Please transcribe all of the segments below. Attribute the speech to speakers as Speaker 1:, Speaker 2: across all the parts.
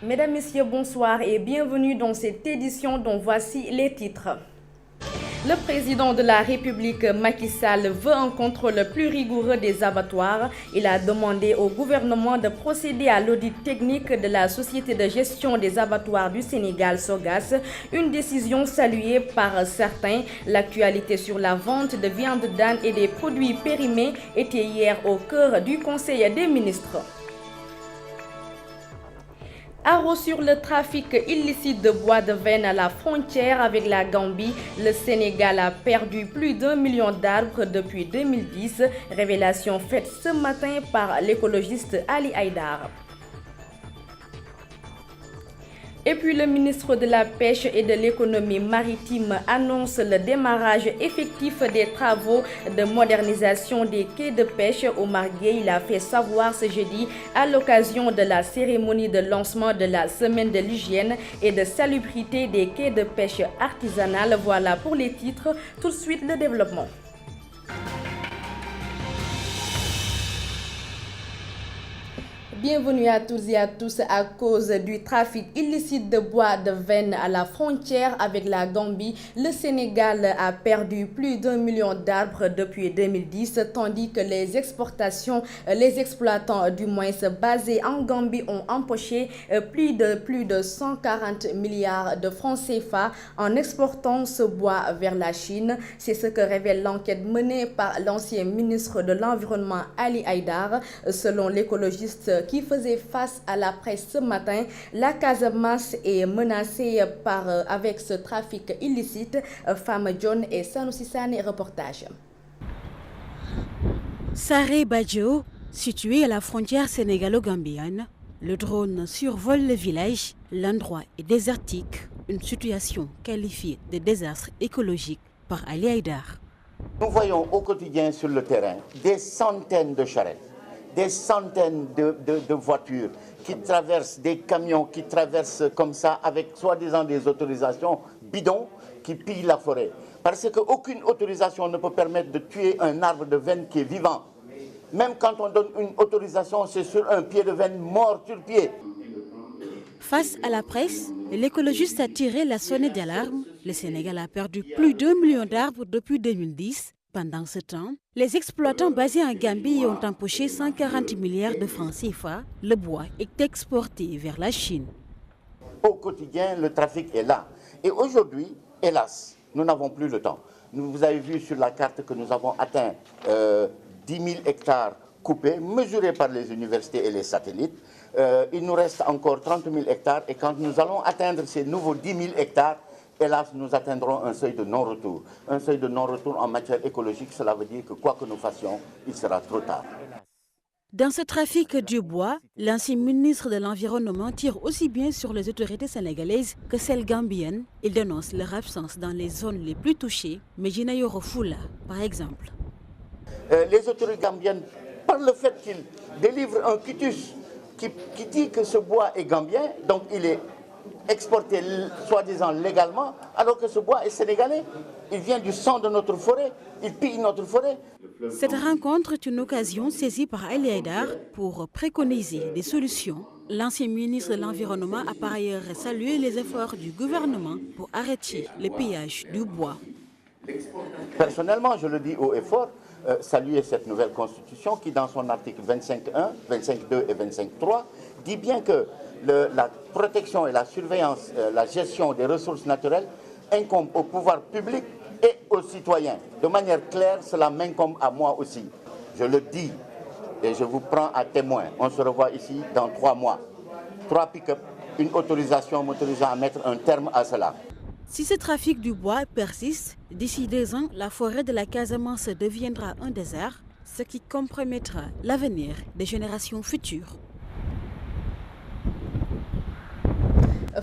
Speaker 1: Mesdames, Messieurs, bonsoir et bienvenue dans cette édition dont voici les titres. Le président de la République, Macky Sall, veut un contrôle plus rigoureux des abattoirs. Il a demandé au gouvernement de procéder à l'audit technique de la Société de gestion des abattoirs du Sénégal, SOGAS, une décision saluée par certains. L'actualité sur la vente de viande d'âne et des produits périmés était hier au cœur du Conseil des ministres. Haro sur le trafic illicite de bois de veine à la frontière avec la Gambie, le Sénégal a perdu plus d'1 million d'arbres depuis 2010, révélation faite ce matin par l'écologiste Ali Haïdar. Et puis le ministre de la Pêche et de l'économie maritime annonce le démarrage effectif des travaux de modernisation des quais de pêche au Margué. Il a fait savoir ce jeudi à l'occasion de la cérémonie de lancement de la semaine de l'hygiène et de salubrité des quais de pêche artisanale. Voilà pour les titres. Tout de suite le développement. Bienvenue à toutes et à tous. À cause du trafic illicite de bois de veine à la frontière avec la Gambie, le Sénégal a perdu plus d'1 million d'arbres depuis 2010, tandis que les exploitants du moins basés en Gambie ont empoché plus de 140 milliards de francs CFA en exportant ce bois vers la Chine. C'est ce que révèle l'enquête menée par l'ancien ministre de l'Environnement Ali Haïdar. Selon l'écologiste qui faisait face à la presse ce matin, la Casamance est menacée avec ce trafic illicite. Femme John et Sanoussi Sané, reportage.
Speaker 2: Saré Badjo, situé à la frontière sénégalo-gambienne, le drone survole le village. L'endroit est désertique, une situation qualifiée de désastre écologique par Ali Haïdar.
Speaker 3: Nous voyons au quotidien sur le terrain des centaines de charrettes, des centaines de voitures qui traversent, des camions qui traversent comme ça avec soi-disant des autorisations bidons qui pillent la forêt. Parce qu'aucune autorisation ne peut permettre de tuer un arbre de veine qui est vivant. Même quand on donne une autorisation, c'est sur un pied de veine mort sur pied.
Speaker 2: Face à la presse, l'écologiste a tiré la sonnette d'alarme. Le Sénégal a perdu plus d'1 million d'arbres depuis 2010. Pendant ce temps, les exploitants basés en Gambie ont empoché 140 milliards de francs CFA. Le bois est exporté vers la Chine.
Speaker 3: Au quotidien, le trafic est là. Et aujourd'hui, hélas, nous n'avons plus le temps. Vous avez vu sur la carte que nous avons atteint 10 000 hectares coupés, mesurés par les universités et les satellites. Il nous reste encore 30 000 hectares et quand nous allons atteindre ces nouveaux 10 000 hectares, hélas, nous atteindrons un seuil de non-retour. Un seuil de non-retour en matière écologique, cela veut dire que quoi que nous fassions, il sera trop tard.
Speaker 2: Dans ce trafic du bois, l'ancien ministre de l'Environnement tire aussi bien sur les autorités sénégalaises que celles gambiennes. Il dénonce leur absence dans les zones les plus touchées, Medina Yoro Fula, par exemple.
Speaker 3: Les autorités gambiennes, par le fait qu'ils délivrent un quitus qui dit que ce bois est gambien, donc il est exporté soi-disant légalement, alors que ce bois est sénégalais. Il vient du sang de notre forêt, il pille notre forêt.
Speaker 2: Cette rencontre est une occasion saisie par Ali Haïdar pour préconiser des solutions. L'ancien ministre de l'Environnement a par ailleurs salué les efforts du gouvernement pour arrêter le pillage du bois.
Speaker 3: Personnellement, je le dis haut et fort, saluer cette nouvelle constitution qui, dans son article 25.1, 25.2 et 25.3, dit bien que la protection et la surveillance, la gestion des ressources naturelles incombe au pouvoir public et aux citoyens. De manière claire, cela m'incombe à moi aussi. Je le dis et je vous prends à témoin. On se revoit ici dans 3 mois. 3 pick-up, une autorisation m'autorisant à mettre un terme à cela.
Speaker 2: Si ce trafic du bois persiste, d'ici 2 ans, la forêt de la Casamance deviendra un désert, ce qui compromettra l'avenir des générations futures.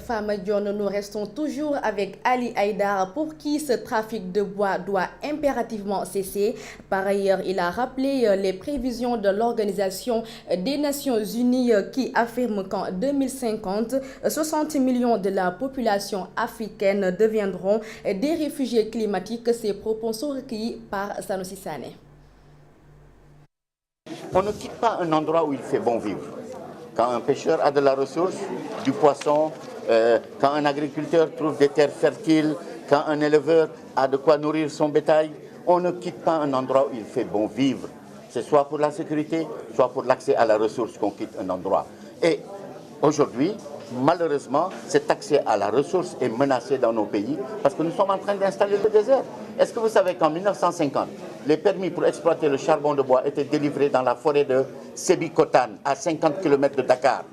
Speaker 1: Femme John, nous restons toujours avec Ali Haïdar pour qui ce trafic de bois doit impérativement cesser. Par ailleurs, il a rappelé les prévisions de l'Organisation des Nations Unies qui affirme qu'en 2050, 60 millions de la population africaine deviendront des réfugiés climatiques. Ces propos sont recueillis par Sanoussi Sané.
Speaker 3: On ne quitte pas un endroit où il fait bon vivre. Quand un pêcheur a de la ressource, du poisson, quand un agriculteur trouve des terres fertiles, quand un éleveur a de quoi nourrir son bétail, on ne quitte pas un endroit où il fait bon vivre. C'est soit pour la sécurité, soit pour l'accès à la ressource qu'on quitte un endroit. Et aujourd'hui, malheureusement, cet accès à la ressource est menacé dans nos pays parce que nous sommes en train d'installer le désert. Est-ce que vous savez qu'en 1950, les permis pour exploiter le charbon de bois étaient délivrés dans la forêt de Sébikotane, à 50 km de Dakar?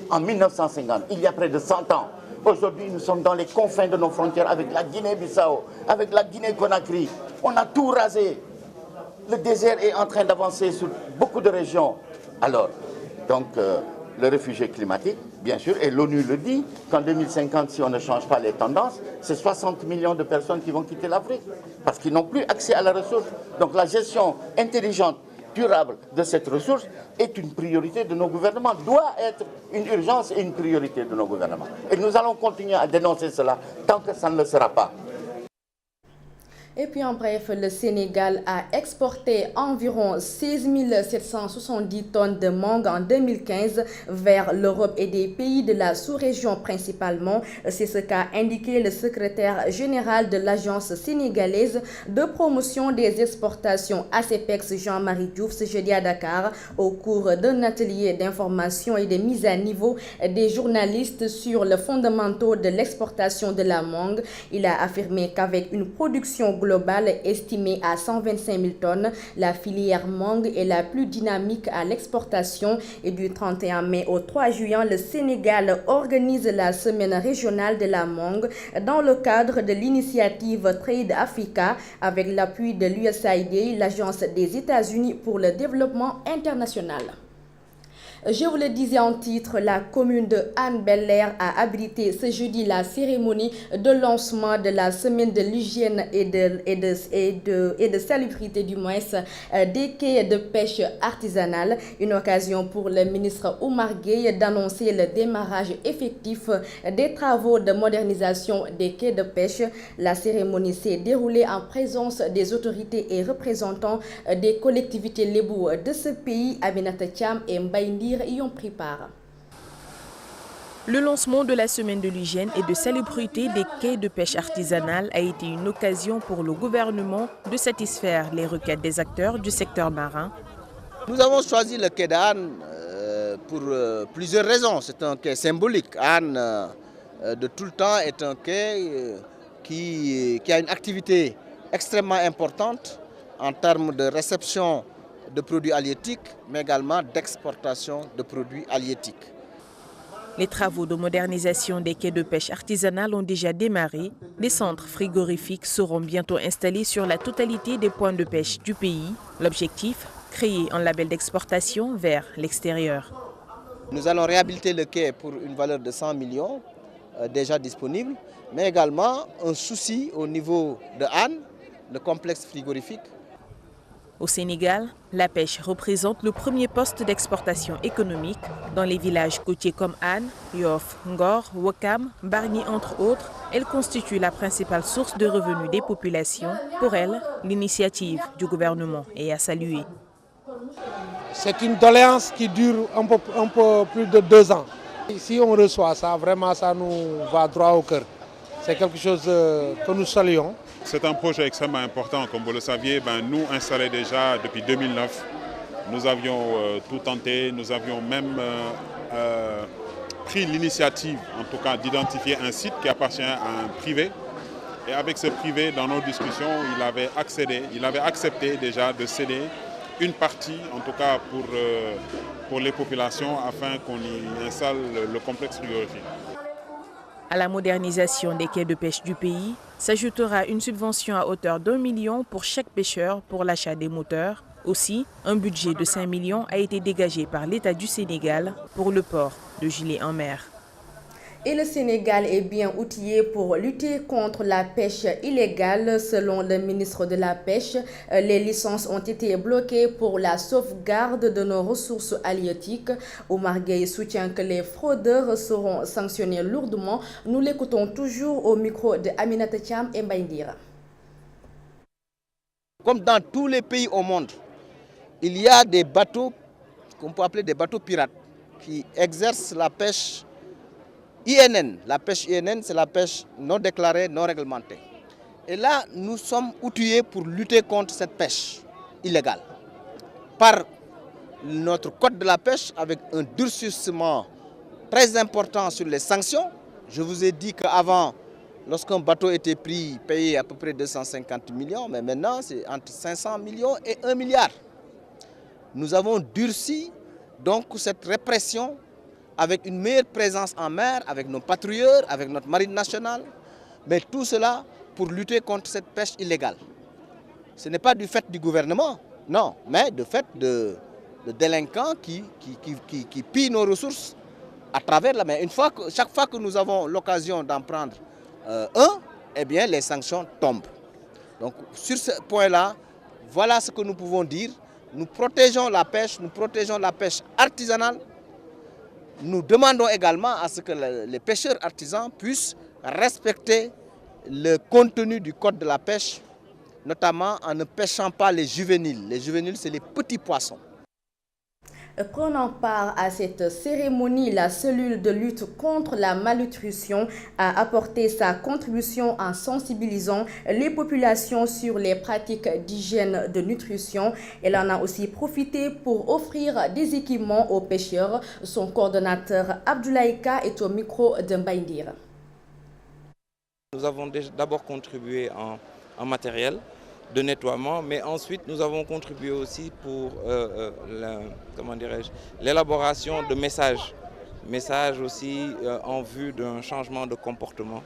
Speaker 3: En 1950, il y a près de 100 ans. Aujourd'hui, nous sommes dans les confins de nos frontières avec la Guinée-Bissau, avec la Guinée-Conakry. On a tout rasé. Le désert est en train d'avancer sur beaucoup de régions. Alors, donc, le réfugié climatique, bien sûr, et l'ONU le dit, qu'en 2050, si on ne change pas les tendances, c'est 60 millions de personnes qui vont quitter l'Afrique parce qu'ils n'ont plus accès à la ressource. Donc la gestion intelligente, durable de cette ressource est une priorité de nos gouvernements, doit être une urgence et une priorité de nos gouvernements. Et nous allons continuer à dénoncer cela tant que ça ne le sera pas.
Speaker 1: Et puis en bref, le Sénégal a exporté environ 16 770 tonnes de mangue en 2015 vers l'Europe et des pays de la sous-région principalement. C'est ce qu'a indiqué le secrétaire général de l'Agence sénégalaise de promotion des exportations ACEPEX Jean-Marie Diouf ce jeudi à Dakar au cours d'un atelier d'information et de mise à niveau des journalistes sur les fondamentaux de l'exportation de la mangue. Il a affirmé qu'avec une production globale estimée à 125 000 tonnes, la filière mangue est la plus dynamique à l'exportation. Et du 31 mai au 3 juin, le Sénégal organise la semaine régionale de la mangue dans le cadre de l'initiative Trade Africa avec l'appui de l'USAID, l'Agence des États-Unis pour le développement international. Je vous le disais en titre, la commune de Hann-Bel-Air a habilité ce jeudi la cérémonie de lancement de la semaine de l'hygiène et de salubrité du moins des quais de pêche artisanale. Une occasion pour le ministre Oumar Gueye d'annoncer le démarrage effectif des travaux de modernisation des quais de pêche. La cérémonie s'est déroulée en présence des autorités et représentants des collectivités lébou de ce pays. Aminata Thiam et Mbaye Ndir y ont pris part.
Speaker 4: Le lancement de la semaine de l'hygiène et de salubrité des quais de pêche artisanale a été une occasion pour le gouvernement de satisfaire les requêtes des acteurs du secteur marin.
Speaker 5: Nous avons choisi le quai d'Anne pour plusieurs raisons. C'est un quai symbolique. Anne, de tout le temps, est un quai qui a une activité extrêmement importante en termes de réception de produits halieutiques, mais également d'exportation de produits halieutiques.
Speaker 4: Les travaux de modernisation des quais de pêche artisanale ont déjà démarré. Des centres frigorifiques seront bientôt installés sur la totalité des points de pêche du pays. L'objectif, créer un label d'exportation vers l'extérieur.
Speaker 5: Nous allons réhabiliter le quai pour une valeur de 100 millions déjà disponible, mais également un souci au niveau de Hann, le complexe frigorifique.
Speaker 4: Au Sénégal, la pêche représente le premier poste d'exportation économique. Dans les villages côtiers comme Hann, Yoff, Ngor, Ouakam, Bargny entre autres, elle constitue la principale source de revenus des populations. Pour elle, l'initiative du gouvernement est à saluer.
Speaker 6: C'est une doléance qui dure un peu plus de 2 ans. Si on reçoit ça, vraiment ça nous va droit au cœur. C'est quelque chose que nous saluons.
Speaker 7: C'est un projet extrêmement important, comme vous le saviez. Nous installés déjà depuis 2009, nous avions tout tenté, nous avions même pris l'initiative, en tout cas, d'identifier un site qui appartient à un privé. Et avec ce privé, dans nos discussions, il avait accepté déjà de céder une partie, en tout cas pour les populations, afin qu'on y installe le complexe frigorifique.
Speaker 4: À la modernisation des quais de pêche du pays s'ajoutera une subvention à hauteur d'1 million pour chaque pêcheur pour l'achat des moteurs. Aussi, un budget de 5 millions a été dégagé par l'État du Sénégal pour le port de gilets en mer.
Speaker 1: Et le Sénégal est bien outillé pour lutter contre la pêche illégale. Selon le ministre de la Pêche, les licences ont été bloquées pour la sauvegarde de nos ressources halieutiques. Oumar Gueye soutient que les fraudeurs seront sanctionnés lourdement. Nous l'écoutons toujours au micro de Aminata Thiam et Mbaye Ndir.
Speaker 5: Comme dans tous les pays au monde, il y a des bateaux qu'on peut appeler des bateaux pirates qui exercent la pêche INN. La pêche INN, c'est la pêche non déclarée, non réglementée. Et là, nous sommes outillés pour lutter contre cette pêche illégale. Par notre code de la pêche, avec un durcissement très important sur les sanctions. Je vous ai dit qu'avant, lorsqu'un bateau était pris, payé à peu près 250 millions, mais maintenant c'est entre 500 millions et 1 milliard. Nous avons durci donc cette répression avec une meilleure présence en mer, avec nos patrouilleurs, avec notre marine nationale, mais tout cela pour lutter contre cette pêche illégale. Ce n'est pas du fait du gouvernement, non, mais du fait de délinquants qui pillent nos ressources à travers la mer. Chaque fois que nous avons l'occasion d'en prendre eh bien les sanctions tombent. Donc sur ce point-là, voilà ce que nous pouvons dire. Nous protégeons la pêche artisanale. Nous demandons également à ce que les pêcheurs artisans puissent respecter le contenu du code de la pêche, notamment en ne pêchant pas les juvéniles. Les juvéniles, c'est les petits poissons.
Speaker 1: Prenant part à cette cérémonie, la cellule de lutte contre la malnutrition a apporté sa contribution en sensibilisant les populations sur les pratiques d'hygiène de nutrition. Elle en a aussi profité pour offrir des équipements aux pêcheurs. Son coordonnateur Abdoulaye Ka est au micro de Mbaïndir.
Speaker 8: Nous avons d'abord contribué en matériel de nettoiement, mais ensuite nous avons contribué aussi pour l'élaboration de messages aussi en vue d'un changement de comportement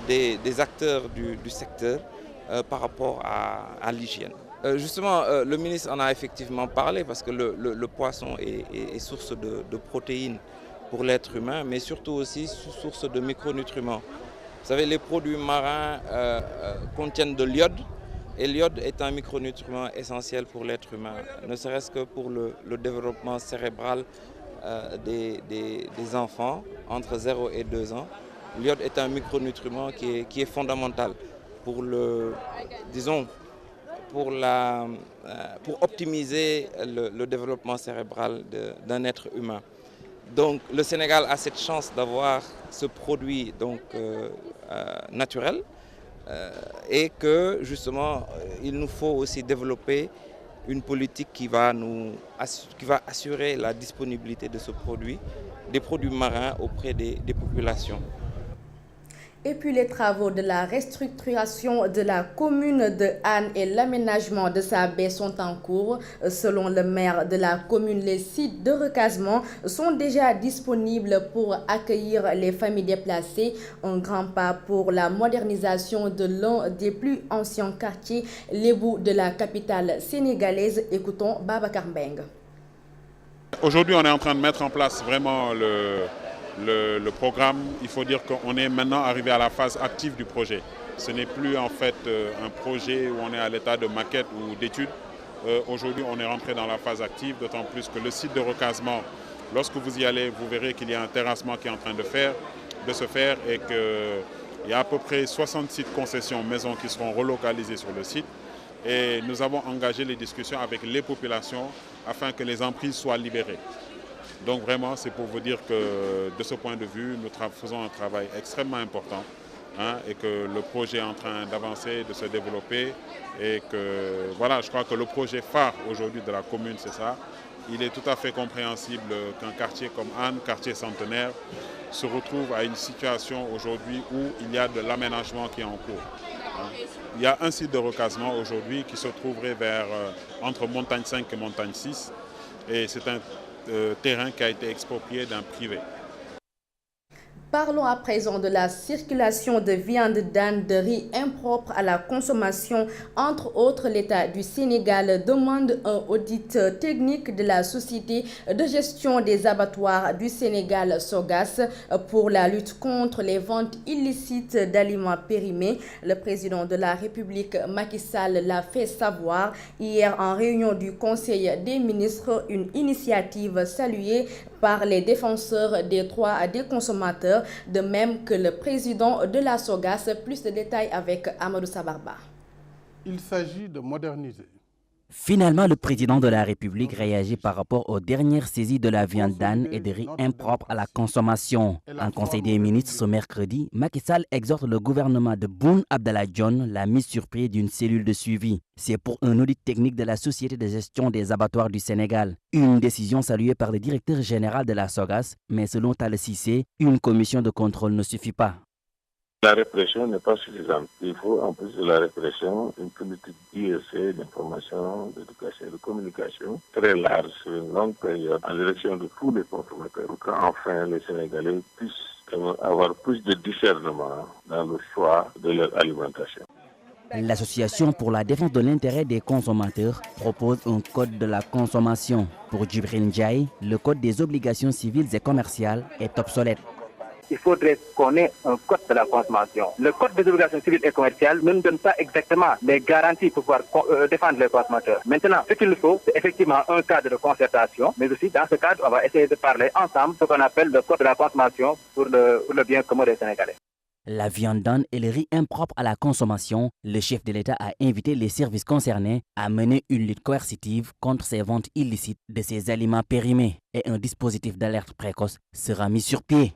Speaker 8: des acteurs du secteur par rapport à l'hygiène. Justement, le ministre en a effectivement parlé parce que le poisson est source de protéines pour l'être humain, mais surtout aussi source de micronutriments. Vous savez, les produits marins contiennent de l'iode. Et l'iode est un micronutriment essentiel pour l'être humain, ne serait-ce que pour le développement cérébral des enfants entre 0 et 2 ans. L'iode est un micronutriment qui est fondamental pour pour optimiser le développement cérébral d'un être humain. Donc le Sénégal a cette chance d'avoir ce produit naturel. Et que justement il nous faut aussi développer une politique qui va assurer la disponibilité de ce produit, des produits marins auprès des populations.
Speaker 1: Et puis les travaux de la restructuration de la commune de Hann et l'aménagement de sa baie sont en cours. Selon le maire de la commune, les sites de recasement sont déjà disponibles pour accueillir les familles déplacées. Un grand pas pour la modernisation de l'un des plus anciens quartiers lébou de la capitale sénégalaise. Écoutons Babacar Mbeng.
Speaker 7: Aujourd'hui, on est en train de mettre en place vraiment le programme. Il faut dire qu'on est maintenant arrivé à la phase active du projet. Ce n'est plus en fait un projet où on est à l'état de maquette ou d'étude. Aujourd'hui, on est rentré dans la phase active, d'autant plus que le site de recasement, lorsque vous y allez, vous verrez qu'il y a un terrassement qui est en train de se faire et qu'il y a à peu près 60 sites concessions maisons qui seront relocalisés sur le site. Et nous avons engagé les discussions avec les populations afin que les emprises soient libérées. Donc vraiment, c'est pour vous dire que de ce point de vue, nous faisons un travail extrêmement important et que le projet est en train d'avancer, de se développer et que voilà, je crois que le projet phare aujourd'hui de la commune, c'est ça. Il est tout à fait compréhensible qu'un quartier comme Hann, quartier centenaire, se retrouve à une situation aujourd'hui où il y a de l'aménagement qui est en cours. Il y a un site de recasement aujourd'hui qui se trouverait entre Montagne 5 et Montagne 6 et c'est un terrain qui a été exproprié d'un privé.
Speaker 1: Parlons à présent de la circulation de viande d'âne de riz impropre à la consommation. Entre autres, l'État du Sénégal demande un audit technique de la Société de gestion des abattoirs du Sénégal, SOGAS, pour la lutte contre les ventes illicites d'aliments périmés. Le président de la République, Macky Sall, l'a fait savoir hier en réunion du Conseil des ministres, une initiative saluée par les défenseurs des droits des consommateurs, de même que le président de la SOGAS. Plus de détails avec Amadou Sabarba.
Speaker 9: Il s'agit de moderniser. Finalement, le président de la République réagit par rapport aux dernières saisies de la viande d'âne et de riz impropres à la consommation. En Conseil des ministres ce mercredi, Macky Sall exhorte le gouvernement de Boun Abdallah Dionne la mise sur pied d'une cellule de suivi. C'est pour un audit technique de la Société de gestion des abattoirs du Sénégal. Une décision saluée par le directeur général de la SOGAS, mais selon Talla Cissé, une commission de contrôle ne suffit pas.
Speaker 10: La répression n'est pas suffisante. Il faut en plus de la répression une politique d'IEC, d'information, d'éducation et de communication très large sur une longue période en direction de tous les consommateurs pour qu'enfin les Sénégalais puissent avoir plus de discernement dans le choix de leur alimentation.
Speaker 9: L'Association pour la défense de l'intérêt des consommateurs propose un code de la consommation. Pour Djibril Ndiaye, le code des obligations civiles et commerciales est obsolète.
Speaker 11: Il faudrait qu'on ait un code de la consommation. Le code des obligations civiles et commerciales ne nous donne pas exactement les garanties pour pouvoir défendre les consommateurs. Maintenant, ce qu'il faut, c'est effectivement un cadre de concertation, mais aussi dans ce cadre, on va essayer de parler ensemble ce qu'on appelle le code de la consommation pour le bien commun des Sénégalais.
Speaker 9: La viande d'âne et le riz impropres à la consommation, le chef de l'État a invité les services concernés à mener une lutte coercitive contre ces ventes illicites de ces aliments périmés et un dispositif d'alerte précoce sera mis sur pied.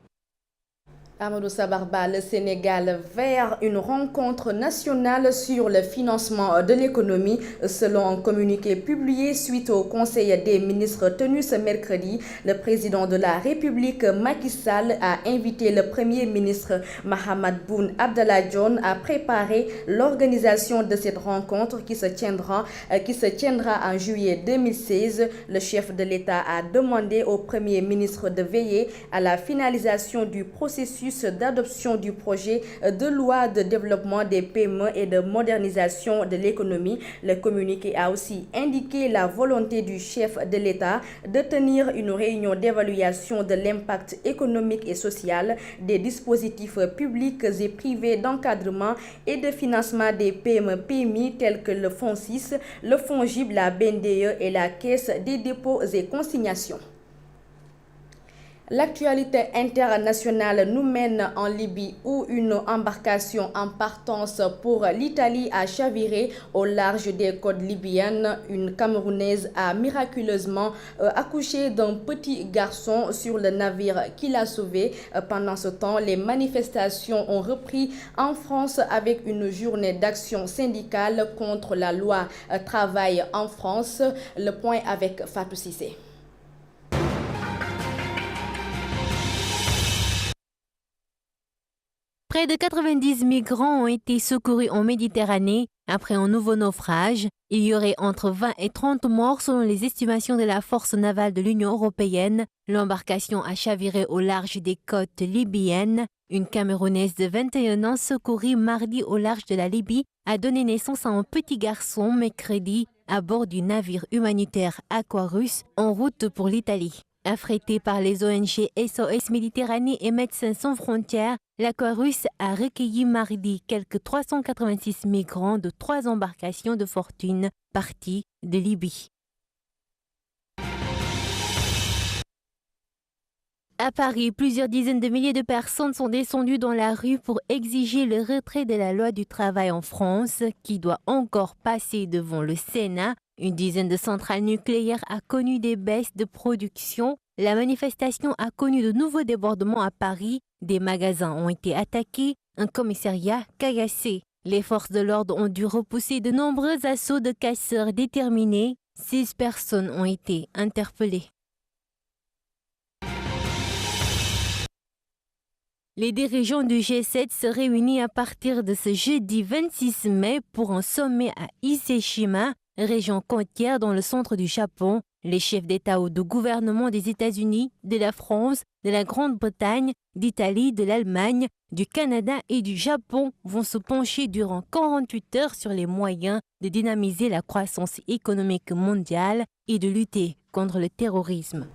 Speaker 1: Amadou Sabarba, le Sénégal vers une rencontre nationale sur le financement de l'économie. Selon un communiqué publié suite au Conseil des ministres tenu ce mercredi, le président de la République Macky Sall a invité le Premier ministre Mahammed Boun Abdallah Dionne à préparer l'organisation de cette rencontre qui se tiendra en juillet 2016. Le chef de l'État a demandé au Premier ministre de veiller à la finalisation du processus d'adoption du projet de loi de développement des PME et de modernisation de l'économie. Le communiqué a aussi indiqué la volonté du chef de l'État de tenir une réunion d'évaluation de l'impact économique et social des dispositifs publics et privés d'encadrement et de financement des PME-PMI tels que le Fonds 6, le Fonds GIB, la BNDE et la Caisse des dépôts et consignations. L'actualité internationale nous mène en Libye où une embarcation en partance pour l'Italie a chaviré au large des côtes libyennes. Une Camerounaise a miraculeusement accouché d'un petit garçon sur le navire qui l'a sauvé. Pendant ce temps, les manifestations ont repris en France avec une journée d'action syndicale contre la loi travail en France. Le point avec Fatou Cissé.
Speaker 12: Près de 90 migrants ont été secourus en Méditerranée après un nouveau naufrage. Il y aurait entre 20 et 30 morts selon les estimations de la force navale de l'Union européenne. L'embarcation a chaviré au large des côtes libyennes. Une Camerounaise de 21 ans secourue mardi au large de la Libye a donné naissance à un petit garçon mercredi à bord du navire humanitaire Aquarius en route pour l'Italie. Affrété par les ONG SOS Méditerranée et Médecins sans frontières, l'Aquarius a recueilli mardi quelques 386 migrants de 3 embarcations de fortune parties de Libye. À Paris, plusieurs dizaines de milliers de personnes sont descendues dans la rue pour exiger le retrait de la loi du travail en France, qui doit encore passer devant le Sénat. Une dizaine de centrales nucléaires a connu des baisses de production. La manifestation a connu de nouveaux débordements à Paris. Des magasins ont été attaqués, un commissariat caillassé. Les forces de l'ordre ont dû repousser de nombreux assauts de casseurs déterminés. 6 personnes ont été interpellées. Les dirigeants du G7 se réunissent à partir de ce jeudi 26 mai pour un sommet à Ise-Shima, région côtière dans le centre du Japon. Les chefs d'État ou de gouvernement des États-Unis, de la France, de la Grande-Bretagne, d'Italie, de l'Allemagne, du Canada et du Japon vont se pencher durant 48 heures sur les moyens de dynamiser la croissance économique mondiale et de lutter contre le terrorisme.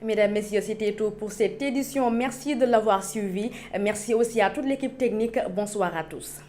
Speaker 1: Mesdames, Messieurs, c'était tout pour cette édition. Merci de l'avoir suivi. Merci aussi à toute l'équipe technique. Bonsoir à tous.